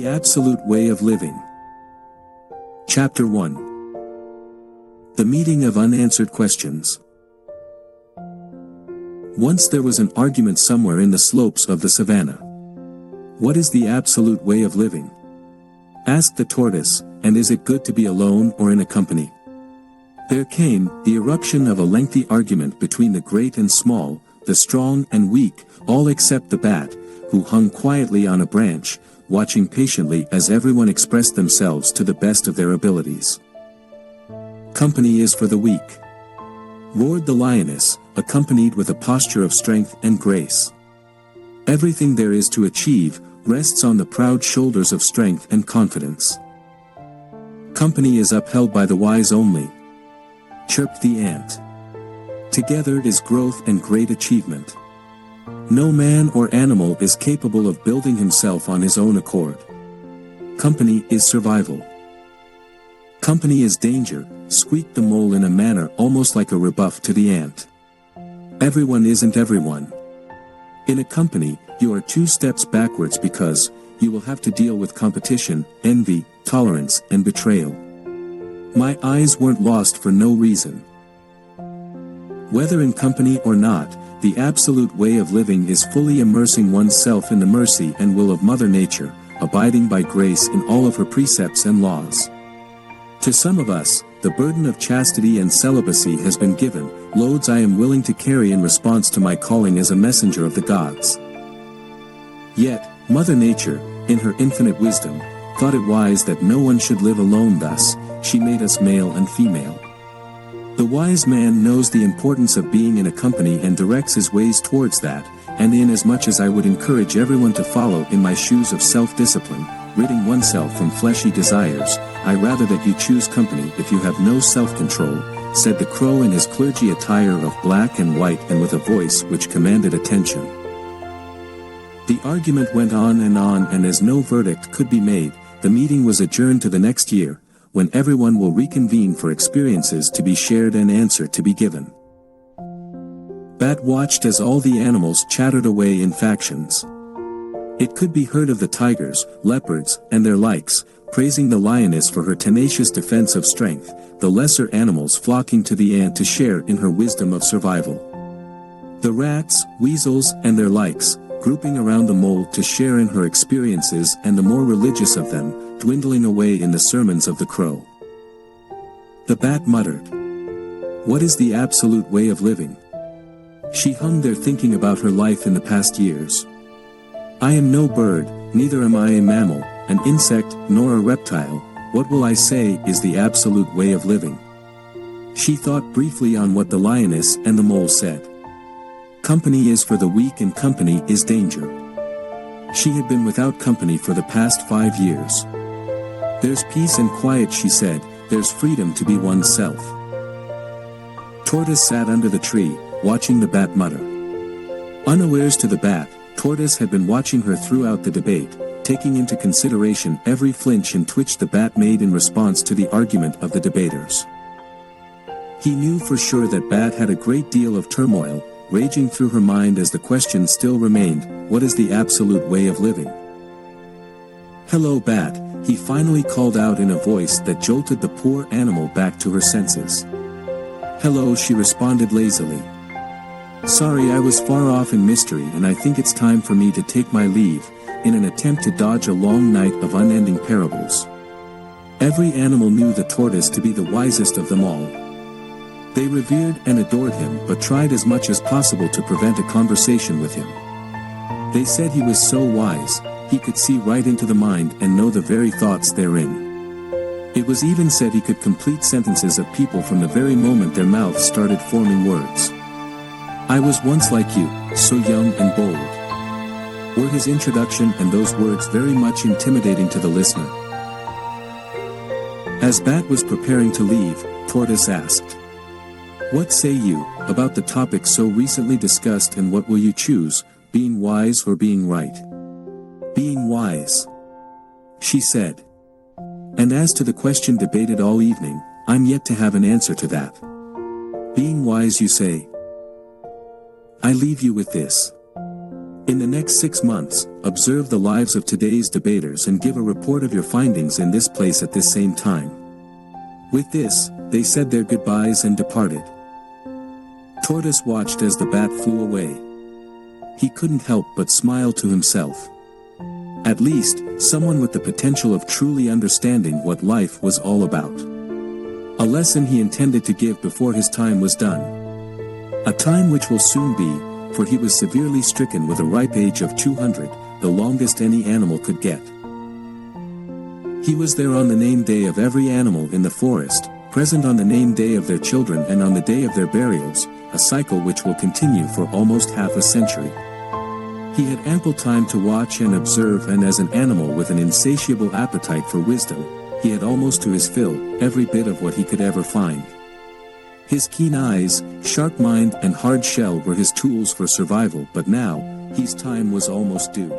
The Absolute Way of Living. Chapter 1. The Meeting of Unanswered Questions. Once there was an argument somewhere in the slopes of the savannah. What is the absolute way of living? Asked the tortoise, and is it good to be alone or in a company? There came the eruption of a lengthy argument between the great and small, the strong and weak, all except the bat, who hung quietly on a branch, watching patiently as everyone expressed themselves to the best of their abilities. Company is for the weak, roared the lioness, accompanied with a posture of strength and grace. Everything there is to achieve rests on the proud shoulders of strength and confidence. Company is upheld by the wise only, chirped the ant. Together is growth and great achievement. No man or animal is capable of building himself on his own accord. Company is survival. Company is danger, squeaked the mole in a manner almost like a rebuff to the ant. Everyone isn't everyone. In a company, you are 2 steps backwards because you will have to deal with competition, envy, tolerance, and betrayal. My eyes weren't lost for no reason. Whether in company or not, the absolute way of living is fully immersing oneself in the mercy and will of Mother Nature, abiding by grace in all of her precepts and laws. To some of us, the burden of chastity and celibacy has been given, loads I am willing to carry in response to my calling as a messenger of the gods. Yet, Mother Nature, in her infinite wisdom, thought it wise that no one should live alone, thus, she made us male and female. The wise man knows the importance of being in a company and directs his ways towards that, and inasmuch as I would encourage everyone to follow in my shoes of self-discipline, ridding oneself from fleshy desires, I rather that you choose company if you have no self-control, said the crow in his clergy attire of black and white and with a voice which commanded attention. The argument went on, and as no verdict could be made, the meeting was adjourned to the next year, when everyone will reconvene for experiences to be shared and answer to be given. Bat watched as all the animals chattered away in factions. It could be heard of the tigers, leopards, and their likes, praising the lioness for her tenacious defense of strength, the lesser animals flocking to the ant to share in her wisdom of survival. The rats, weasels, and their likes, grouping around the mole to share in her experiences, and the more religious of them, dwindling away in the sermons of the crow. The bat muttered, "What is the absolute way of living?" She hung there thinking about her life in the past years. I am no bird, neither am I a mammal, an insect, nor a reptile. What will I say is the absolute way of living? She thought briefly on what the lioness and the mole said. Company is for the weak and company is danger. She had been without company for the past 5 years. There's peace and quiet, she said, there's freedom to be oneself. Tortoise sat under the tree, watching the bat mutter. Unawares to the bat, Tortoise had been watching her throughout the debate, taking into consideration every flinch and twitch the bat made in response to the argument of the debaters. He knew for sure that Bat had a great deal of turmoil raging through her mind as the question still remained, what is the absolute way of living? "Hello, Bat," he finally called out in a voice that jolted the poor animal back to her senses. "Hello," she responded lazily. "Sorry, I was far off in mystery, and I think it's time for me to take my leave, in an attempt to dodge a long night of unending parables." Every animal knew the tortoise to be the wisest of them all. They revered and adored him, but tried as much as possible to prevent a conversation with him. They said he was so wise, he could see right into the mind and know the very thoughts therein. It was even said he could complete sentences of people from the very moment their mouths started forming words. "I was once like you, so young and bold," were his introduction, and those words very much intimidating to the listener. As Bat was preparing to leave, Tortoise asked, "What say you about the topic so recently discussed, and what will you choose, being wise or being right?" "Being wise," she said. "And as to the question debated all evening, I'm yet to have an answer to that. Being wise, you say? I leave you with this. In the next 6 months, observe the lives of today's debaters and give a report of your findings in this place at this same time. With this, they said their goodbyes and departed. Tortoise watched as the bat flew away. He couldn't help but smile to himself. At least, someone with the potential of truly understanding what life was all about. A lesson he intended to give before his time was done. A time which will soon be, for he was severely stricken with a ripe age of 200, the longest any animal could get. He was there on the name day of every animal in the forest, present on the name day of their children and on the day of their burials, a cycle which will continue for almost half a century. He had ample time to watch and observe, and as an animal with an insatiable appetite for wisdom, he had almost to his fill, every bit of what he could ever find. His keen eyes, sharp mind and hard shell were his tools for survival, but now, his time was almost due.